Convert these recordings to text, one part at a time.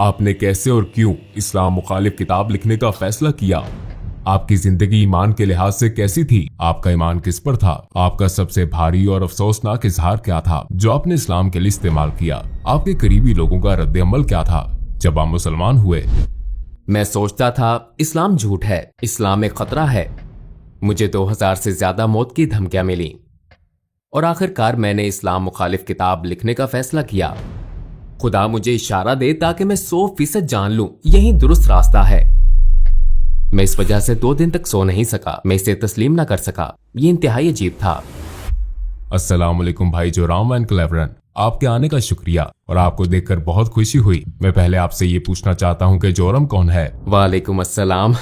आपने कैसे और क्यों इस्लाम मुखालिफ किताब लिखने का फैसला किया? आपकी जिंदगी ईमान के लिहाज से कैसी थी? आपका ईमान किस पर था? आपका सबसे भारी और अफसोसनाक इजहार क्या था जो आपने इस्लाम के लिए इस्तेमाल किया? आपके करीबी लोगों का रद्द अमल क्या था जब आप मुसलमान हुए? मैं सोचता था इस्लाम झूठ है, इस्लाम एक खतरा है। मुझे 2000 से ज्यादा मौत की धमकियां मिली और आखिरकार मैंने इस्लाम मुखालिफ किताब लिखने का फैसला किया। खुदा मुझे इशारा दे ताकि मैं 100% जान लूं यही दुरुस्त रास्ता है। मैं इस वजह से 2 दिन तक सो नहीं सका। मैं इसे तस्लीम ना कर सका। ये इंतहाई अजीब था। अस्सलाम वालेकुम भाई जोराम एंड क्लेवरन, आपके आने का शुक्रिया और आपको देखकर बहुत खुशी हुई। मैं पहले आपसे ये पूछना चाहता हूँ कि जोरम कौन है? वालेकुम अस्सलाम।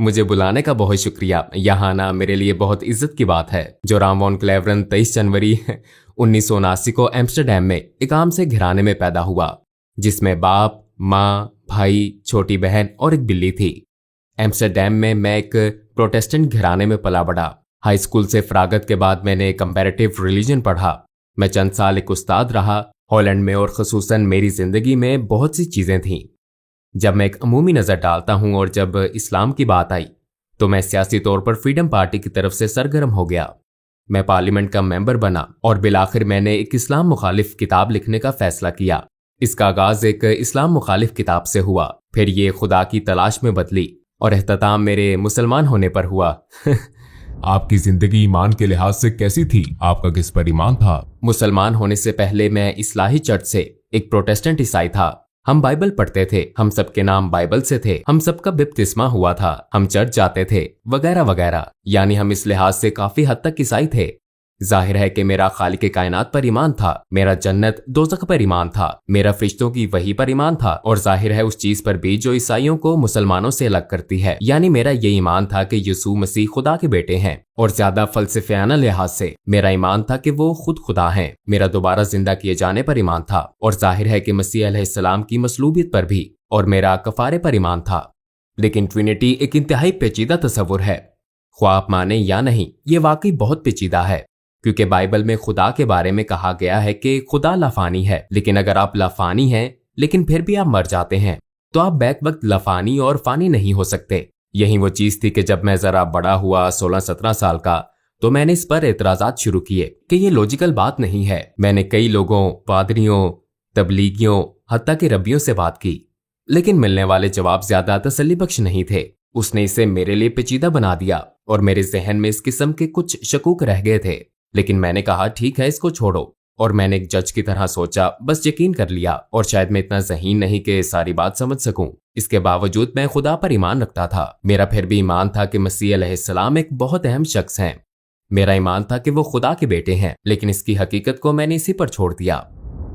मुझे बुलाने का बहुत शुक्रिया। यहाँ आना मेरे लिए बहुत इज्जत की बात है। जोराम वॉन क्लेवरन 23 जनवरी 1979 को एम्स्टरडैम में एक आम से घराने में पैदा हुआ जिसमें बाप, माँ, भाई, छोटी बहन और एक बिल्ली थी। एम्स्टरडैम में मैं एक प्रोटेस्टेंट घराने में पला बढ़ा। हाई स्कूल से फरागत के बाद मैंने कंपैरेटिव रिलीजन पढ़ा। मैं चंद साल एक उस्ताद रहा। हॉलैंड में और खुसूसन मेरी जिंदगी में बहुत सी चीजें थीं। जब मैं एक अमूमी नजर डालता हूं और जब इस्लाम की बात आई तो मैं सियासी तौर पर फ्रीडम पार्टी की तरफ से सरगर्म हो गया। मैं पार्लियामेंट का मेंबर बना और बिलाखिर मैंने एक इस्लाम मुखालिफ किताब लिखने का फैसला किया। इसका आगाज एक इस्लाम मुखालिफ किताब से हुआ, फिर ये खुदा की तलाश में बदली और एहतताम मेरे मुसलमान होने पर हुआ। आपकी जिंदगी ईमान के लिहाज से कैसी थी? आपका किस पर ईमान था? मुसलमान होने से पहले मैं इस्लाही चर्च से एक प्रोटेस्टेंट ईसाई था। हम बाइबल पढ़ते थे, हम सबके नाम बाइबल से थे, हम सबका बपतिस्मा हुआ था, हम चर्च जाते थे वगैरह वगैरह। यानी हम इस लिहाज से काफी हद तक ईसाई थे। जाहिर है कि मेरा खालिक कायनात पर ईमान था, मेरा जन्नत दोज़ख पर ईमान था, मेरा फरिश्तों की वही पर ईमान था और जाहिर है उस चीज पर भी जो ईसाइयों को मुसलमानों से अलग करती है। यानी मेरा ये ईमान था कि यीशु मसीह खुदा के बेटे हैं और ज्यादा फलसफियाना लिहाज से मेरा ईमान था कि वो खुद खुदा हैं। मेरा दोबारा जिंदा किए जाने पर ईमान था और जाहिर है कि मसीह अलैहिस्सलाम की मसलूबियत पर भी, और मेरा कफारे पर ईमान था। लेकिन ट्रिनिटी एक इंतहाई पेचीदा तस्वुर है, ख्वाह आप माने या नहीं। ये वाकई बहुत पेचीदा है क्योंकि बाइबल में खुदा के बारे में कहा गया है कि खुदा लाफानी है। लेकिन अगर आप लाफानी हैं लेकिन फिर भी आप मर जाते हैं तो आप बैक वक्त लाफानी और फानी नहीं हो सकते। यही वो चीज थी कि जब मैं जरा बड़ा हुआ 16-17 साल का तो मैंने इस पर एतराजात शुरू किए कि ये लॉजिकल बात नहीं है। मैंने कई लोगों, पादरियों, तबलीगियों, हत्ता के रब्बियों से बात की लेकिन मिलने वाले जवाब ज्यादा तसल्ली बख्श नहीं थे। उसने इसे मेरे लिए पेचीदा बना दिया और मेरे जहन में इस किस्म के कुछ शकूक रह गए थे। लेकिन मैंने कहा ठीक है, इसको छोड़ो। और मैंने एक जज की तरह सोचा, बस यकीन कर लिया। और शायद मैं इतना ज़हीन नहीं कि सारी बात समझ सकूं। इसके बावजूद मैं खुदा पर ईमान रखता था। मेरा फिर भी ईमान था कि मसीह अलैहिस्सलाम एक बहुत अहम शख्स हैं। मेरा ईमान था कि वो खुदा के बेटे हैं, लेकिन इसकी हकीकत को मैंने इसी पर छोड़ दिया।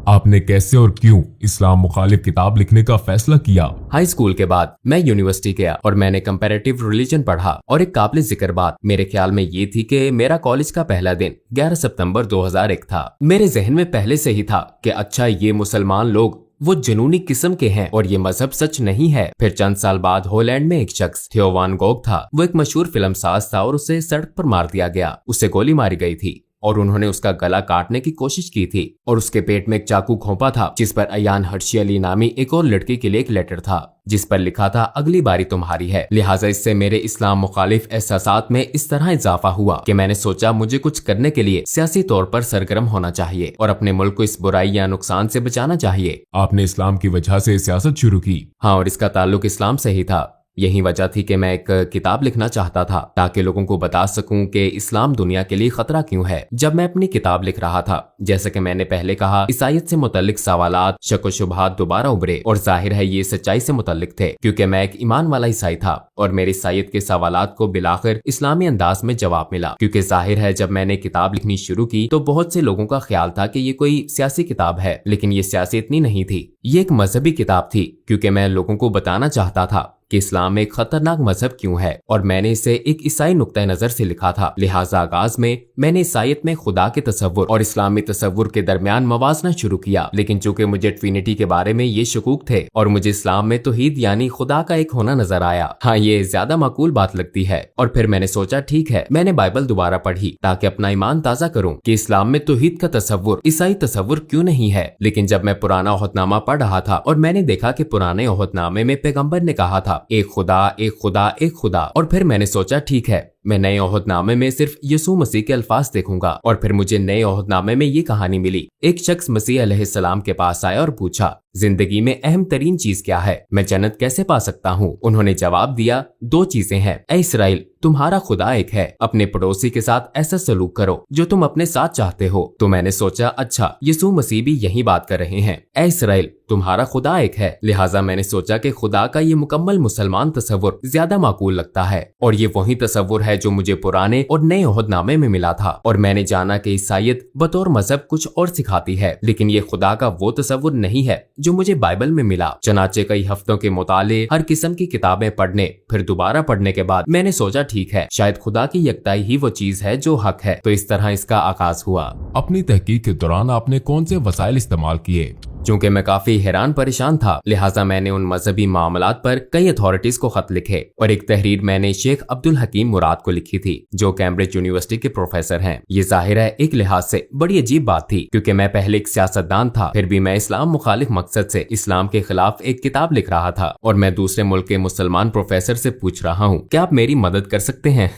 आपने कैसे और क्यों इस्लाम मुखालिफ किताब लिखने का फैसला किया? हाई स्कूल के बाद मैं यूनिवर्सिटी गया और मैंने कंपैरेटिव रिलीजन पढ़ा। और एक काबिल जिक्र बात मेरे ख्याल में ये थी कि मेरा कॉलेज का पहला दिन 11 सितंबर 2001 था। मेरे जहन में पहले से ही था कि अच्छा, ये मुसलमान लोग वो जुनूनी किस्म के हैं और ये मजहब सच नहीं है। फिर चंद साल बाद हॉलैंड में एक शख्स थियो वान गोग था। वो एक मशहूर फिल्म साज था और उसे सड़क पर मार दिया गया। उसे गोली मारी गई थी और उन्होंने उसका गला काटने की कोशिश की थी और उसके पेट में एक चाकू घोंपा था जिस पर अयान हर्शी अली नामी एक और लड़की के लिए एक लेटर था जिस पर लिखा था अगली बारी तुम्हारी है। लिहाजा इससे मेरे इस्लाम मुखालिफ एहसासात में इस तरह इजाफा हुआ कि मैंने सोचा मुझे कुछ करने के लिए सियासी तौर पर सरगर्म होना चाहिए और अपने मुल्क को इस बुराई या नुकसान से बचाना चाहिए। आपने इस्लाम की वजह से सियासत शुरू की? हाँ, और इसका ताल्लुक इस्लाम से ही था। यही वजह थी कि मैं एक किताब लिखना चाहता था ताकि लोगों को बता सकूं कि इस्लाम दुनिया के लिए खतरा क्यों है। जब मैं अपनी किताब लिख रहा था, जैसे कि मैंने पहले कहा, ईसाईयत से मुतल्लिक सवालात, शक व शुबहात दोबारा उभरे और जाहिर है ये सच्चाई से मुतल्लिक थे क्योंकि मैं एक ईमान वाला ईसाई था और मेरे ईसाईयत के सवालात को बिलाखिर इस्लामी अंदाज में जवाब मिला। क्योंकि जाहिर है जब मैंने किताब लिखनी शुरू की तो बहुत से लोगों का ख्याल था कि ये कोई सियासी किताब है, लेकिन ये सियासी इतनी नहीं थी। ये एक मजहबी किताब थी क्योंकि मैं लोगों को बताना चाहता था कि इस्लाम एक खतरनाक मजहब क्यों है, और मैंने इसे एक ईसाई नुक्ता नजर से लिखा था। लिहाजा आगाज में मैंने ईसाईयत में खुदा के तसव्वुर और इस्लामी तसव्वुर के दरमियान मवाजना शुरू किया, लेकिन चूंकि मुझे ट्रिनिटी के बारे में ये शकूक थे और मुझे इस्लाम में तौहीद यानी खुदा का एक होना नजर आया, हाँ ये ज्यादा माकूल बात लगती है। और फिर मैंने सोचा ठीक है, मैंने बाइबल दोबारा पढ़ी ताकि अपना ईमान ताजा करूं कि इस्लाम में तौहीद का तसव्वुर ईसाई तसव्वुर क्यों नहीं है। लेकिन जब मैं पुराना ओहदनामा पढ़ रहा था और मैंने देखा कि पुराने ओहदनामे में पैगंबर ने कहा था एक खुदा एक खुदा एक खुदा, और फिर मैंने सोचा ठीक है, मैं नए ओहदनामे में सिर्फ यीशु मसीह के अल्फाज देखूंगा। और फिर मुझे नए ओहदनामे में ये कहानी मिली। एक शख्स मसीह अलैहिस्सलाम के पास आया और पूछा जिंदगी में अहम तरीन चीज क्या है, मैं जन्नत कैसे पा सकता हूँ। उन्होंने जवाब दिया दो चीजें हैं, ऐ इसराइल तुम्हारा खुदा एक है, अपने पड़ोसी के साथ ऐसा सलूक करो जो तुम अपने साथ चाहते हो। तो मैंने सोचा अच्छा यीशु मसीह भी यही बात कर रहे हैं, ऐ इसराइल तुम्हारा खुदा एक है। लिहाजा मैंने सोचा कि खुदा का ये मुकम्मल मुसलमान तसव्वुर ज्यादा माकूल लगता है, और ये वही तसव्वुर है जो मुझे पुराने और नए ओहदनामे में मिला था। और मैंने जाना कि ईसाईयत बतौर मजहब कुछ और सिखाती है, लेकिन ये खुदा का वो तसव्वुर नहीं है जो मुझे बाइबल में मिला। चनाचे कई हफ्तों के मुताले, हर किस्म की किताबें पढ़ने फिर दोबारा पढ़ने के बाद मैंने सोचा ठीक है, शायद खुदा की यकताई ही वो चीज है जो हक है। तो इस तरह इसका आगाज हुआ। अपनी तहकीक के दौरान आपने कौन से वसाइल इस्तेमाल किए? चूंकि मैं काफी हैरान परेशान था, लिहाजा मैंने उन मजहबी मामलात पर कई अथॉरिटीज को खत लिखे, और एक तहरीर मैंने शेख अब्दुल हकीम मुराद को लिखी थी जो कैम्ब्रिज यूनिवर्सिटी के प्रोफेसर हैं। ये जाहिर है एक लिहाज से बड़ी अजीब बात थी, क्योंकि मैं पहले एक सियासतदान था, फिर भी मैं इस्लाम मुखालिफ मकसद से इस्लाम के खिलाफ एक किताब लिख रहा था, और मैं दूसरे मुल्क के मुसलमान प्रोफेसर से पूछ रहा हूँ क्या आप मेरी मदद कर सकते हैं।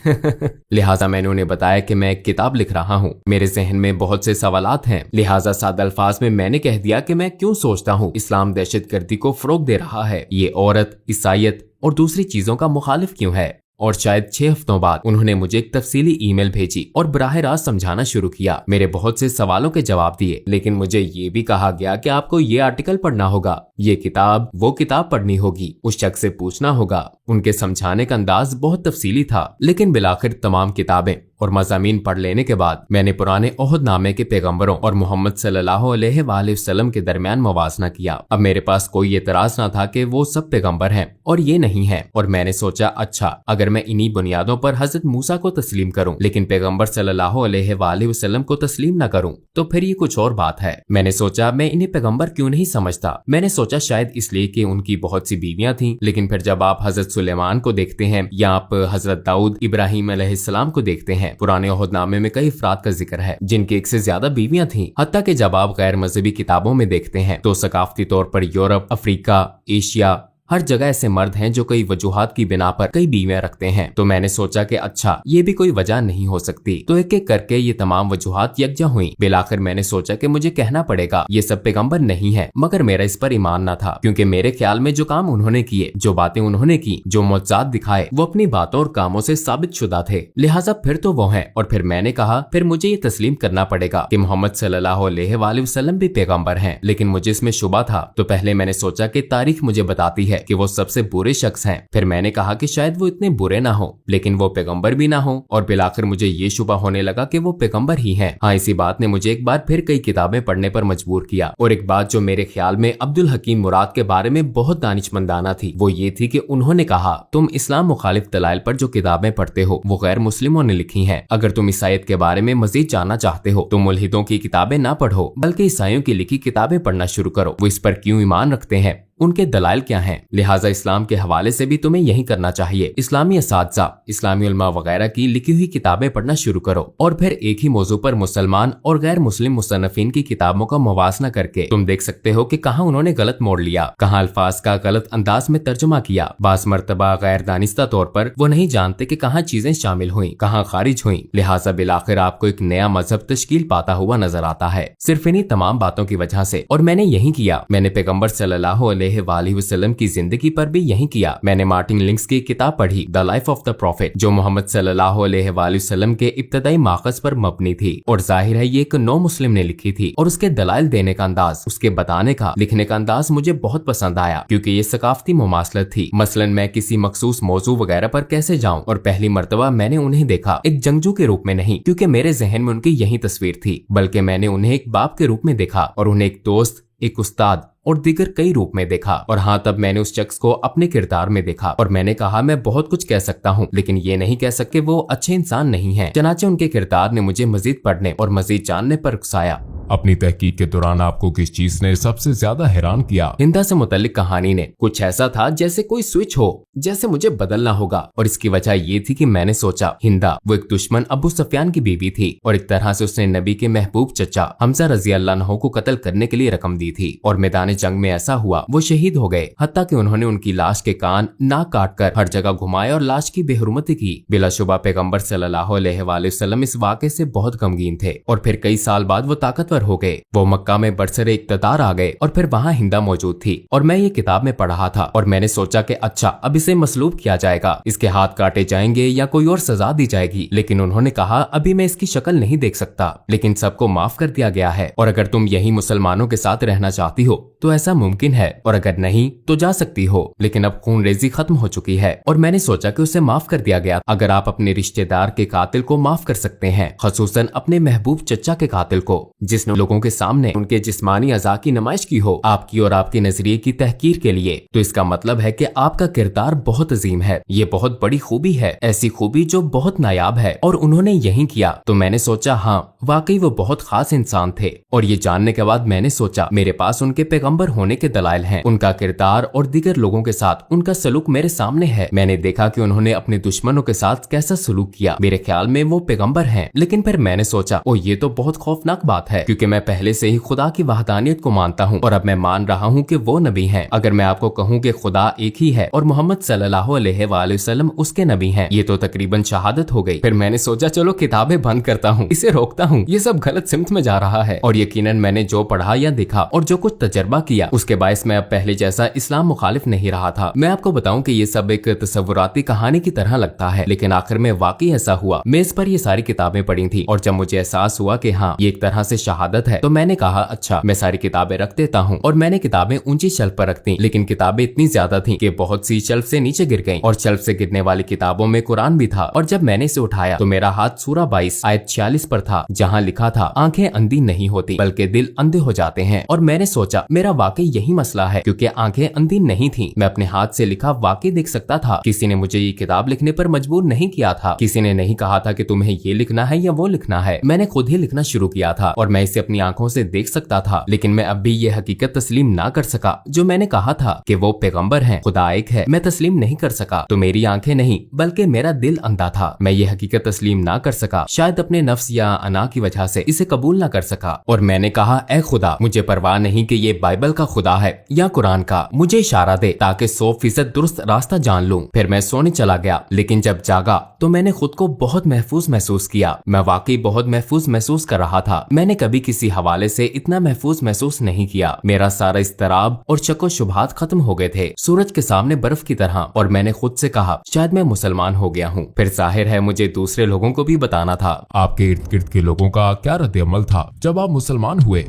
लिहाजा मैंने उन्हें बताया कि मैं एक किताब लिख रहा हूँ, मेरे जहन में बहुत से सवालात हैं। लिहाजा सादा अल्फाज में मैंने कह दिया कि मैं क्यों सोचता हूँ इस्लाम दहशतगर्दी को फरोग दे रहा है, ये औरत, ईसाईयत और दूसरी चीजों का मुखालिफ क्यों है। और शायद 6 हफ्तों बाद उन्होंने मुझे एक तफसीली ईमेल भेजी और बराह रास्त समझाना शुरू किया। मेरे बहुत से सवालों के जवाब दिए, लेकिन मुझे ये भी कहा गया कि आपको ये आर्टिकल पढ़ना होगा, ये किताब वो किताब पढ़नी होगी, उस शख्स से पूछना होगा। उनके समझाने का अंदाज बहुत तफसीली था, लेकिन बिलाखिर तमाम किताबें और मज़ामीन पढ़ लेने के बाद मैंने पुराने ओहदनामे के पैगंबरों और मोहम्मद सल्लल्लाहु अलैहि वसल्लम के दरमियान मवाजना किया। अब मेरे पास कोई एतराज ना था कि वो सब पैगंबर हैं और ये नहीं है, और मैंने सोचा अच्छा अगर मैं इन्हीं बुनियादों पर हजरत मूसा को तस्लीम करूं लेकिन पैगंबर सल्लल्लाहु अलैहि वसल्लम को तस्लीम न करूं तो फिर ये कुछ और बात है। मैंने सोचा मैं इन्हें पैगंबर क्यों नहीं समझता। मैंने सोचा शायद इसलिए कि उनकी बहुत सी बीवियां थीं, लेकिन फिर जब आप हजरत सुलेमान को देखते हैं या आप हजरत दाऊद इब्राहिम अलैहिस्सलाम को देखते हैं, पुराने ओहदनामे में कई अफराद का जिक्र है जिनकी एक से ज्यादा बीवियां थीं। हत्ता कि जब आप गैर मजहबी किताबों में देखते हैं तो सकाफती तौर पर यूरोप, अफ्रीका, एशिया, हर जगह ऐसे मर्द हैं जो कई वजूहात की बिना पर कई बीवियां रखते हैं। तो मैंने सोचा कि अच्छा ये भी कोई वजह नहीं हो सकती। तो एक एक करके ये तमाम वजूहात यकजा हुई। बिलाखिर मैंने सोचा कि मुझे कहना पड़ेगा ये सब पैगंबर नहीं है, मगर मेरा इस पर ईमान न था, क्योंकि मेरे ख्याल में जो काम उन्होंने किए, जो बातें उन्होंने की, जो मौजज़ात दिखाए, वो अपनी बातों और कामों से साबित शुदा थे। लिहाजा फिर तो वो है। और फिर मैंने कहा फिर मुझे ये तस्लीम करना पड़ेगा कि मोहम्मद सल्लल्लाहु अलैहि वसल्लम भी पैगंबर हैं। लेकिन मुझे इसमें शुबा था। तो पहले मैंने सोचा कि तारीख मुझे बताती है कि वो सबसे बुरे शख्स हैं। फिर मैंने कहा कि शायद वो इतने बुरे ना हो, लेकिन वो पैगंबर भी ना हो। और बिलाखिर मुझे ये शुबा होने लगा कि वो पैगंबर ही हैं। हाँ, इसी बात ने मुझे एक बार फिर कई किताबें पढ़ने पर मजबूर किया। और एक बात जो मेरे ख्याल में अब्दुल हकीम मुराद के बारे में बहुत दानिशमंदाना थी, वो ये थी कि उन्होंने कहा तुम इस्लाम मुखालिफ दलाइल पर जो किताबें पढ़ते हो वो गैर मुस्लिमों ने लिखी हैं। अगर तुम ईसाईयत के बारे में मजीद जानना चाहते हो तो मुल्हिदों की किताबें ना पढ़ो, बल्कि ईसाइयों की लिखी किताबें पढ़ना शुरू करो। वो इस पर क्यों ईमान रखते हैं, उनके दलाइल क्या हैं। लिहाजा इस्लाम के हवाले से भी तुम्हें यही करना चाहिए। इस्लामी असातिज़ा, इस्लामी उलमा वगैरह की लिखी हुई किताबें पढ़ना शुरू करो, और फिर एक ही मौजू पर मुसलमान और गैर मुस्लिम मुसन्नफीन की किताबों का मुवाजना करके तुम देख सकते हो कि कहाँ उन्होंने गलत मोड़ लिया, कहाँ अल्फाज का गलत अंदाज में तर्जुमा किया। बास मर्तबा गैर दानिस्ता तौर पर वो नहीं जानते कि कहाँ चीजें शामिल हुई, कहाँ खारिज हुई। लिहाजा बिलाखिर आपको एक नया मजहब तश्कील पाता हुआ नजर आता है सिर्फ इन्हीं तमाम बातों की वजह से। और मैंने यही किया। मैंने पैगंबर सल्लल्लाहु अलैहि वसल्लम की जिंदगी पर भी यही किया। मैंने मार्टिन लिंक्स की किताब पढ़ी the life of the profit, जो मोहम्मद सल्लल्लाहु अलैहि वसल्लम के इब्तदाई माक़ज़ पर मबनी थी। और जाहिर है ये एक नौ मुस्लिम ने लिखी थी, और उसके दलाइल देने का अंदाज, उसके बताने का, लिखने का अंदाज मुझे बहुत पसंद आया, क्योंकि ये सकाफती मुमासलत थी। मसलन मैं किसी मखसूस मौजू वगैरह पर कैसे जाऊं, और पहली मर्तबा मैंने उन्हें देखा एक जंगजू के रूप में नहीं, क्योंकि मेरे जहन में उनकी यही तस्वीर थी, बल्कि मैंने उन्हें एक बाप के रूप में देखा और उन्हें एक दोस्त, एक उस्ताद, और दीगर कई रूप में देखा। और हाँ, तब मैंने उस शख्स को अपने किरदार में देखा और मैंने कहा मैं बहुत कुछ कह सकता हूँ लेकिन ये नहीं कह सकते वो अच्छे इंसान नहीं है। चनाचे उनके किरदार ने मुझे मजीद पढ़ने और मजीद जानने पर उकसाया। अपनी तहकीक के दौरान आपको किस चीज ने सबसे ज्यादा हैरान किया? हिंदा से मुतल्लिक कहानी ने कुछ ऐसा था जैसे कोई स्विच हो, जैसे मुझे बदलना होगा। और इसकी वजह ये थी कि मैंने सोचा हिंदा वो एक दुश्मन अबू सुफियान की बीवी थी और एक तरह से उसने नबी के महबूब चचा हमजा रजी अल्लाह अन्हु को कत्ल करने के लिए रकम दी थी। और मैदान जंग में ऐसा हुआ वो शहीद हो गए, हत्ता कि उन्होंने उनकी लाश के कान नाक काट कर हर जगह घुमाए और लाश की बेहुरमती की। बिलाशुबा पैगम्बर सल्लल्लाहु अलैहि वसल्लम इस वाक़े से बहुत गमगीन थे और फिर कई साल बाद वो ताकतवर हो गए। वो मक्का में बरसरे इक़्तिदार आ गए और फिर वहाँ हिंदा मौजूद थी और मैं ये किताब में पढ़ रहा था और मैंने सोचा कि अच्छा अब इसे मसलूब किया जाएगा, इसके हाथ काटे जाएंगे या कोई और सजा दी जाएगी। लेकिन उन्होंने कहा अभी मैं इसकी शक्ल नहीं देख सकता, लेकिन सबको माफ कर दिया गया है और अगर तुम यही मुसलमानों के साथ रहना चाहती हो तो ऐसा मुमकिन है और अगर नहीं तो जा सकती हो, लेकिन अब खून रेजी खत्म हो चुकी है। और मैंने सोचा कि उसे माफ कर दिया गया। अगर आप अपने रिश्तेदार के कातिल को माफ कर सकते हैं, खसूसन अपने महबूब चचा के कातिल को जिसने लोगों के सामने उनके जिस्मानी अज़ा की नुमाइश की हो आपकी और आपके नजरिए की तहकीर के लिए, तो इसका मतलब है कि आपका किरदार बहुत अजीम है। ये बहुत बड़ी खूबी है, ऐसी खूबी जो बहुत नायाब है और उन्होंने यही किया। तो मैंने सोचा हाँ वाकई वो बहुत खास इंसान थे। और ये जानने के बाद मैंने सोचा मेरे पास उनके पैगंबर होने के दलाइल हैं। उनका किरदार और दीगर लोगों के साथ उनका सलूक मेरे सामने है। मैंने देखा कि उन्होंने अपने दुश्मनों के साथ कैसा सलूक किया। मेरे ख्याल में वो पैगंबर हैं। लेकिन फिर मैंने सोचा ओ ये तो बहुत खौफनाक बात है, क्योंकि मैं पहले से ही खुदा की वहदानियत को मानता हूँ और अब मैं मान रहा हूँ कि वो नबी हैं। अगर मैं आपको कहूँ कि खुदा एक ही है और मोहम्मद सल्लल्लाहु अलैहि वसल्लम उसके नबी हैं, ये तो तकरीबन शहादत हो गई। फिर मैंने सोचा चलो किताबें बंद करता हूँ, इसे रोकता हूँ, ये सब गलत सिमत में जा रहा है। और यकीनन मैंने जो पढ़ा या देखा और जो कुछ तजर्बा किया उसके बायस मैं अब पहले जैसा इस्लाम मुखालिफ नहीं रहा था। मैं आपको बताऊं कि ये सब एक तसव्वुराती कहानी की तरह लगता है, लेकिन आखिर में वाकई ऐसा हुआ। मैं इस पर ये सारी किताबें पढ़ी थी और जब मुझे एहसास हुआ कि हाँ ये एक तरह से शहादत है, तो मैंने कहा अच्छा मैं सारी किताबें रख देता हूँ। और मैंने किताबें ऊंची शेल्फ पर रख दी, लेकिन किताबें इतनी ज्यादा थी कि बहुत सी शेल्फ से नीचे गिर गईं और शेल्फ से गिरने वाली किताबों में कुरान भी था। और जब मैंने इसे उठाया तो मेरा हाथ सूरा 22 आयत 46 पर था, जहाँ लिखा था आंखें अंधी नहीं होती बल्कि दिल अंधे हो जाते हैं। और मैंने सोचा मेरा वाकई यही मसला है, क्योंकि आंखें अंधी नहीं थी। मैं अपने हाथ से लिखा वाकई देख सकता था। किसी ने मुझे ये किताब लिखने पर मजबूर नहीं किया था। किसी ने नहीं कहा था कि तुम्हें ये लिखना है या वो लिखना है। मैंने खुद ही लिखना शुरू किया था और मैं इसे अपनी आंखों से देख सकता था। लेकिन मैं अब भी ये हकीकत तस्लीम ना कर सका जो मैंने कहा था कि वो पैगंबर हैं, खुदा एक है, मैं तस्लीम नहीं कर सका। तो मेरी आंखें नहीं बल्कि मेरा दिल अंधा था। मैं ये हकीकत तस्लीम ना कर सका, शायद अपने नफ्स या अना की वजह से इसे कबूल ना कर सका। और मैंने कहा ऐ खुदा, मुझे परवाह नहीं कि ये बाइबल का खुदा है या कुरान का, मुझे इशारा दे ताकि 100% दुरुस्त रास्ता जान लूं। फिर मैं सोने चला गया, लेकिन जब जागा तो मैंने खुद को बहुत महफूज महसूस किया। मैं वाकई बहुत महफूज महसूस कर रहा था। मैंने कभी किसी हवाले से इतना महफूज महसूस नहीं किया। मेरा सारा इस्तराब और शक व शुबहात खत्म हो गए थे, सूरज के सामने बर्फ की तरह। और मैंने खुद से कहा शायद मैं मुसलमान हो गया हूँ। फिर जाहिर है मुझे दूसरे लोगों को भी बताना था। आपके इर्द गिर्द के लोगों का क्या रद्द अमल था जब आप मुसलमान हुए?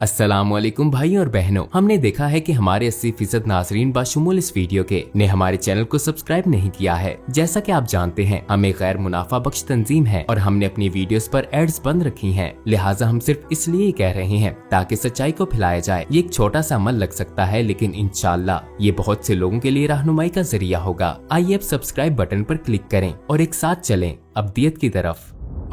अस्सलामुअलैकुम भाई और बहनों, हमने देखा है कि हमारे 80% नाजरीन बाशुमूल इस वीडियो के ने हमारे चैनल को सब्सक्राइब नहीं किया है। जैसा कि आप जानते हैं हम एक गैर मुनाफा बख्श तंजीम है और हमने अपनी वीडियोस पर एड्स बंद रखी हैं। लिहाजा हम सिर्फ इसलिए कह रहे हैं ताकि सच्चाई को फैलाया जाए। ये एक छोटा सा अमल लग सकता है, लेकिन इंशाअल्लाह ये बहुत से लोगों के लिए रहनुमाई का जरिया होगा। आइए अब सब्सक्राइब बटन पर क्लिक करें और एक साथ चलें अब्दियत की तरफ।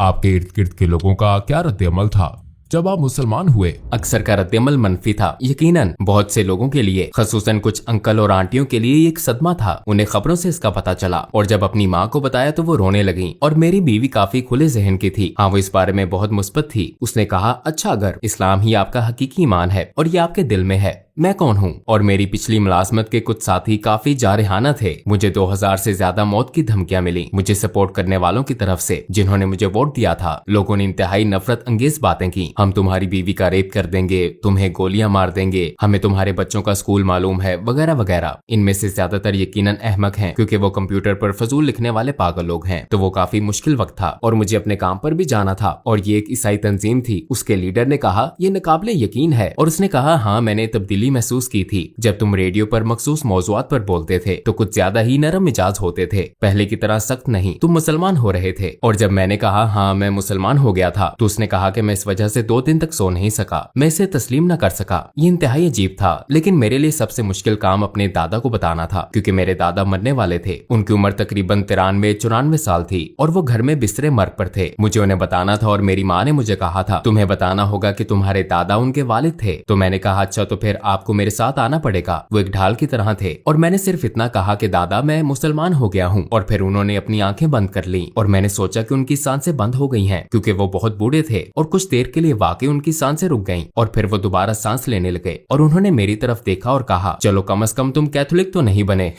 आपके इर्द गिर्द के लोगों का क्या रद्द अमल था जब आप मुसलमान हुए? अक्सर का रद्दअमल मनफी था। यकीनन बहुत से लोगों के लिए, खसूसन कुछ अंकल और आंटियों के लिए एक सदमा था। उन्हें खबरों से इसका पता चला और जब अपनी माँ को बताया तो वो रोने लगी। और मेरी बीवी काफी खुले जहन की थी। हाँ, वो इस बारे में बहुत मुस्बत थी। उसने कहा अच्छा अगर इस्लाम ही आपका हकीकी ईमान है और ये आपके दिल में है, मैं कौन हूँ? और मेरी पिछली मुलाजमत के कुछ साथी काफी जारहाना थे। मुझे 2000 से ज्यादा मौत की धमकियां मिली मुझे सपोर्ट करने वालों की तरफ से जिन्होंने मुझे वोट दिया था। लोगों ने इंतहाई नफरत अंगेज बातें की। हम तुम्हारी बीवी का रेप कर देंगे, तुम्हें गोलियां मार देंगे, हमें तुम्हारे बच्चों का स्कूल मालूम है, वगैरह वगैरह। इनमें से ज्यादातर यकीनन अहमक हैं, क्योंकि वो कंप्यूटर पर फजूल लिखने वाले पागल लोग हैं। तो वो काफी मुश्किल वक्त था और मुझे अपने काम पर भी जाना था। और ये एक ईसाई तंजीम थी। उसके लीडर ने कहा ये नाकाबिले यकीन है और उसने कहा हाँ मैंने तब्दीली तब्दीली महसूस की थी। जब तुम रेडियो पर मखसूस मौज़ूआत पर बोलते थे तो कुछ ज्यादा ही नरम मिजाज होते थे, पहले की तरह सख्त नहीं। तुम मुसलमान हो रहे थे। और जब मैंने कहा हाँ मैं मुसलमान हो गया था तो उसने कहा कि मैं इस वजह से 2 दिन तक सो नहीं सका। मैं इसे तस्लीम न कर सका। ये इंतहाई अजीब था, लेकिन मेरे लिए सबसे मुश्किल काम अपने दादा को बताना था, क्योंकि मेरे दादा मरने वाले थे। उनकी उम्र तकरीबन 93-94 साल थी और वो घर में बिस्तरे मर्ग पर थे। मुझे उन्हें बताना था और मेरी माँ ने मुझे कहा था तुम्हें बताना होगा कि तुम्हारे दादा उनके वालिद थे। तो मैंने कहा अच्छा तो फिर आपको मेरे साथ आना पड़ेगा। वो एक ढाल की तरह थे और मैंने सिर्फ इतना कहा कि दादा मैं मुसलमान हो गया हूँ। और फिर उन्होंने अपनी आंखें बंद कर ली और मैंने सोचा कि उनकी सांसें बंद हो गई हैं, क्योंकि वो बहुत बूढ़े थे। और कुछ देर के लिए वाकई उनकी सांसें रुक गईं और फिर वो दोबारा सांस लेने लगे और उन्होंने मेरी तरफ देखा और कहा चलो कम से कम तुम कैथोलिक तो नहीं बने।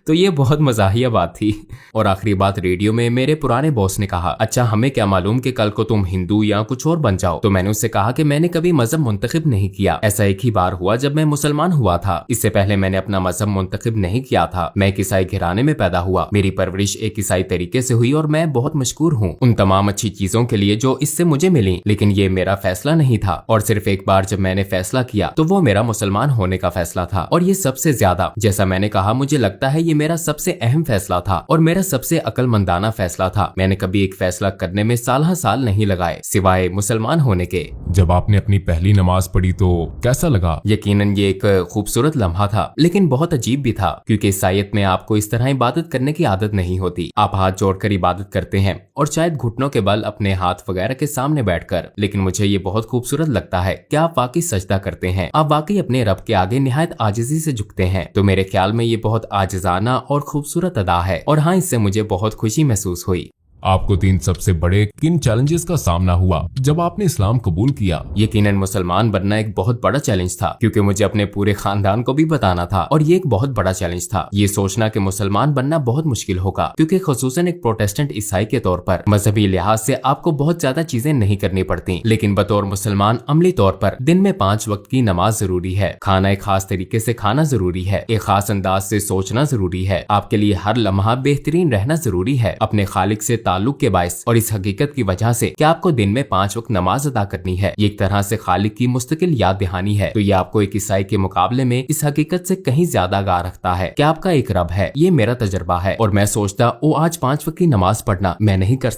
तो ये बहुत मजाहिया बात थी। और आखिरी बात रेडियो में मेरे पुराने बॉस ने कहा अच्छा हमें क्या मालूम कि कल को तुम हिंदू या कुछ और बन जाओ। तो मैंने उससे कहा कि मैंने कभी मजहब मुंतखब नहीं किया। ऐसा एक ही बार हुआ जब मैं मुसलमान हुआ था। इससे पहले मैंने अपना मजहब मुंतखब नहीं किया था। मैं एक ईसाई घराने में पैदा हुआ। मेरी परवरिश एक ईसाई तरीके से हुई और मैं बहुत मशकूर हूँ उन तमाम अच्छी चीजों के लिए जो इससे मुझे मिली। लेकिन ये मेरा फैसला नहीं था और सिर्फ एक बार जब मैंने फैसला किया तो वो मेरा मुसलमान होने का फैसला था। और ये सबसे ज्यादा, जैसा मैंने कहा, मुझे लगता है ये मेरा सबसे अहम फैसला था और मेरा सबसे अक्लमंदाना फैसला था। मैंने कभी एक फैसला करने में साल नहीं लगाए सिवाय मुसलमान होने के। जब आपने अपनी पहली नमाज पढ़ी तो कैसा लगा? यकीनन ये एक खूबसूरत लम्हा था, लेकिन बहुत अजीब भी था, क्योंकि ईसाईयत में आपको इस तरह इबादत करने की आदत नहीं होती। आप हाथ जोड़कर इबादत करते हैं और शायद घुटनों के बल अपने हाथ वगैरह के सामने बैठकर। लेकिन मुझे ये बहुत खूबसूरत लगता है कि आप वाकई सजदा करते हैं, आप वाकई अपने रब के आगे निहायत आजिज़ी से झुकते हैं। तो मेरे ख्याल में ये बहुत आजिज़ाना और खूबसूरत अदा है और हाँ, इससे मुझे बहुत खुशी महसूस हुई। आपको 3 सबसे बड़े किन चैलेंजेस का सामना हुआ जब आपने इस्लाम कबूल किया? यकीनन मुसलमान बनना एक बहुत बड़ा चैलेंज था, क्योंकि मुझे अपने पूरे खानदान को भी बताना था और ये एक बहुत बड़ा चैलेंज था। ये सोचना कि मुसलमान बनना बहुत मुश्किल होगा, क्योंकि खुसूसन एक प्रोटेस्टेंट ईसाई के तौर पर मजहबी लिहाज से आपको बहुत ज्यादा चीजें नहीं करनी पड़ती, लेकिन बतौर मुसलमान अमली तौर पर दिन में 5 वक्त की नमाज जरूरी है, खाना एक खास तरीके से खाना जरूरी है, एक खास अंदाज से सोचना जरूरी है, आपके लिए हर लम्हा बेहतरीन रहना जरूरी है अपने खालिक से ताल्लुक के बायस और इस हकीकत की वजह से कि आपको दिन में 5 वक्त नमाज अदा करनी है। ये एक तरह से खालिक की मुस्तकिल याद दहानी है। तो ये आपको एक ईसाई के मुकाबले में इस हकीकत से कहीं ज्यादा आगाह रखता है कि आपका एक रब है। ये मेरा तजर्बा है और मैं सोचता ओ आज 5 वक्त की नमाज पढ़ना मैं नहीं कर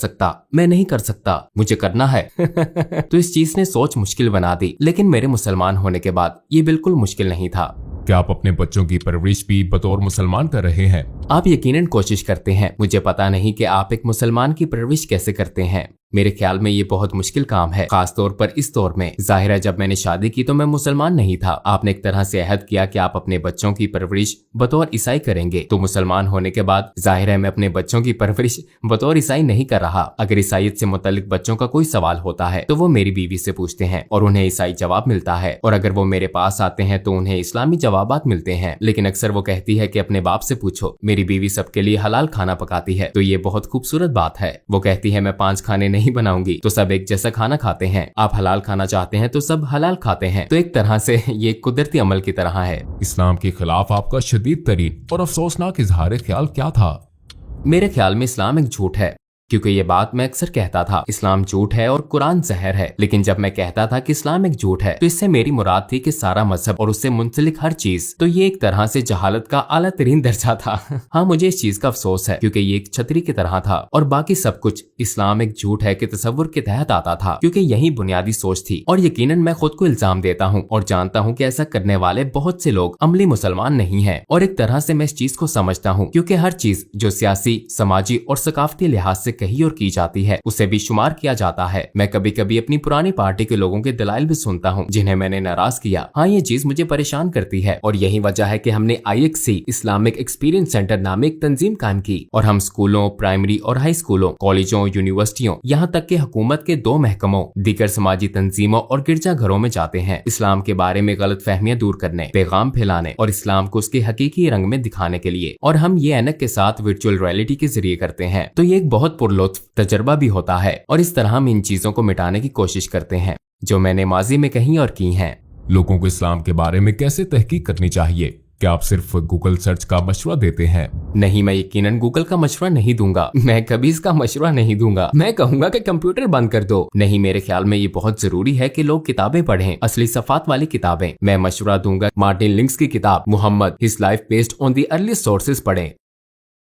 सकता, मुझे करना है। तो इस चीज ने सोच मुश्किल बना दी, लेकिन मेरे मुसलमान होने के बाद ये बिल्कुल मुश्किल नहीं था। क्या आप अपने बच्चों की परवरिश भी बतौर मुसलमान कर रहे हैं? आप यकीनन कोशिश करते हैं। मुझे पता नहीं कि आप एक मुसलमान की परवरिश कैसे करते हैं। मेरे ख्याल में ये बहुत मुश्किल काम है, खास तौर पर इस दौर में। जाहिर है जब मैंने शादी की तो मैं मुसलमान नहीं था। आपने एक तरह से अहद किया कि आप अपने बच्चों की परवरिश बतौर ईसाई करेंगे, तो मुसलमान होने के बाद जाहिर है मैं अपने बच्चों की परवरिश बतौर ईसाई नहीं कर रहा। अगर ईसाईयत से मुतल्लिक बच्चों का कोई सवाल होता है तो वो मेरी बीवी से पूछते हैं और उन्हें ईसाई जवाब मिलता है, और अगर वो मेरे पास आते हैं तो उन्हें इस्लामी जवाबात मिलते हैं। लेकिन अक्सर वो कहती है कि अपने बाप से पूछो। मेरी बीवी सबके लिए हलाल खाना पकाती है, तो ये बहुत खूबसूरत बात है। वो कहती है मैं 5 खाने नहीं बनाऊंगी तो सब एक जैसा खाना खाते हैं। आप हलाल खाना चाहते हैं तो सब हलाल खाते हैं। तो एक तरह से ये कुदरती अमल की तरह है। इस्लाम के खिलाफ आपका शदीद तरीन और अफसोसनाक इजहार ख्याल क्या था? मेरे ख्याल में इस्लाम एक झूठ है, क्योंकि ये बात मैं अक्सर कहता था इस्लाम झूठ है और कुरान जहर है। लेकिन जब मैं कहता था कि इस्लाम एक झूठ है तो इससे मेरी मुराद थी कि सारा मजहब और उससे मुंसलिक हर चीज। तो ये एक तरह से जहालत का आला तरीन दर्जा था। हाँ, मुझे इस चीज का अफसोस है, क्योंकि ये एक छतरी की तरह था और बाकी सब कुछ इस्लाम एक झूठ है कि तसव्वुर के तहत आता था, क्योंकि यही बुनियादी सोच थी। और यकीनन मैं खुद को इल्जाम देता हूँ और जानता हूँ कि ऐसा करने वाले बहुत से लोग अमली मुसलमान नहीं है। और एक तरह से मैं इस चीज को समझता हूँ, क्योंकि हर चीज जो सियासी, समाजी और सकाफती लिहाज से कही और की जाती है उसे भी शुमार किया जाता है। मैं कभी कभी अपनी पुरानी पार्टी के लोगों के दलाइल भी सुनता हूँ जिन्हें मैंने नाराज किया। हाँ, ये चीज मुझे परेशान करती है और यही वजह है कि हमने IXC इस्लामिक एक्सपीरियंस सेंटर नामे एक तंजीम कायम की और हम स्कूलों, प्राइमरी और हाई स्कूलों, कॉलेजों, यूनिवर्सिटियों, यहाँ तक कि हुकूमत के 2 महकमों, दीगर समाजी तंजीमों और गिरजा घरों में जाते हैं इस्लाम के बारे में गलत फहमियां दूर करने, पैगाम फैलाने और इस्लाम को उसके हकीकी रंग में दिखाने के लिए। और हम ये ऐनक के साथ वर्चुअल रियलिटी के जरिए करते हैं। तो ये एक बहुत पुरलुत्फ तजर्बा भी होता है और इस तरह हम इन चीजों को मिटाने की कोशिश करते हैं जो मैंने माजी में कही और की हैं। लोगों को इस्लाम के बारे में कैसे तहकीक करनी चाहिए? क्या आप सिर्फ गूगल सर्च का मशवरा देते हैं? नहीं, मैं यकीनन गूगल का मशवरा नहीं दूंगा। मैं कभी इसका मशवरा नहीं दूंगा। मैं कहूंगा कि कंप्यूटर बंद कर दो। नहीं, मेरे ख्याल में ये बहुत जरूरी है कि लोग किताबें पढ़ें, असली सफात वाली किताबें। मैं मशवरा दूंगा मार्टिन लिंक्स की किताब Muhammad his life based on the earliest sources पढ़ें।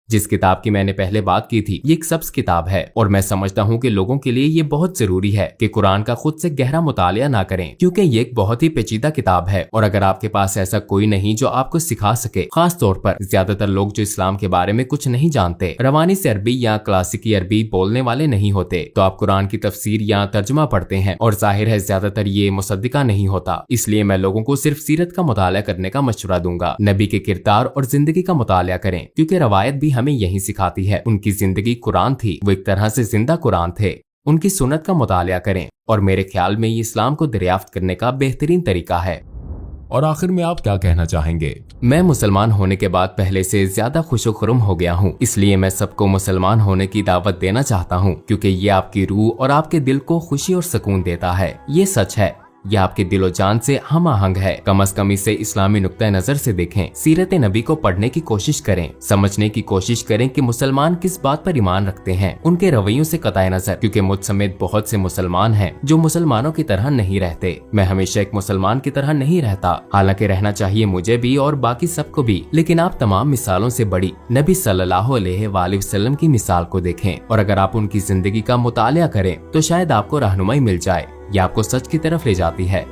जिस किताब की मैंने पहले बात की थी, ये एक सब्ज किताब है और मैं समझता हूँ कि लोगों के लिए ये बहुत जरूरी है कि कुरान का खुद से गहरा मुतालिया ना करें, क्योंकि ये एक बहुत ही पेचीदा किताब है। और अगर आपके पास ऐसा कोई नहीं जो आपको सिखा सके, खास तौर पर ज्यादातर लोग जो इस्लाम के बारे में कुछ नहीं जानते, रवानी से अरबी या क्लासिकी अरबी बोलने वाले नहीं होते, तो आप कुरान की तफसीर या तर्जुमा पढ़ते हैं और जाहिर है ज्यादातर ये मुसद्दिका नहीं होता। इसलिए मैं लोगों को सिर्फ सीरत का मुतालिया करने का मशवरा दूंगा। नबी के किरदार और जिंदगी का मुतालिया करें, क्योंकि रवायत भी हमें यही सिखाती है। उनकी जिंदगी कुरान थी, वो एक तरह से जिंदा कुरान थे। उनकी सुन्नत का मुतालिया करें और मेरे ख्याल में ये इस्लाम को दरियाफ्त करने का बेहतरीन तरीका है। और आखिर में आप क्या कहना चाहेंगे? मैं मुसलमान होने के बाद पहले से ज्यादा खुशो-खुर्म हो गया हूँ, इसलिए मैं सबको मुसलमान होने की दावत देना चाहता हूँ, क्योंकि ये आपकी रूह और आपके दिल को खुशी और सुकून देता है। ये सच है, यह आपके दिलो जान से हम आहंग है। कम अज कम इसे इस्लामी नुक्ता नजर से देखें, सीरत नबी को पढ़ने की कोशिश करें, समझने की कोशिश करें कि मुसलमान किस बात पर ईमान रखते हैं, उनके रवैयों से कताए नजर, क्योंकि मुझ समेत बहुत से मुसलमान हैं जो मुसलमानों की तरह नहीं रहते। मैं हमेशा एक मुसलमान की तरह नहीं रहता, हालांकि रहना चाहिए मुझे भी और बाकी सबको भी, लेकिन आप तमाम मिसालों से बड़ी नबी सल्लल्लाहु अलैहि वसल्लम की मिसाल को देखें और अगर आप उनकी जिंदगी का मुतालिया करें तो शायद आपको रहनुमाई मिल जाए। यह आपको सच की तरफ ले जाती है।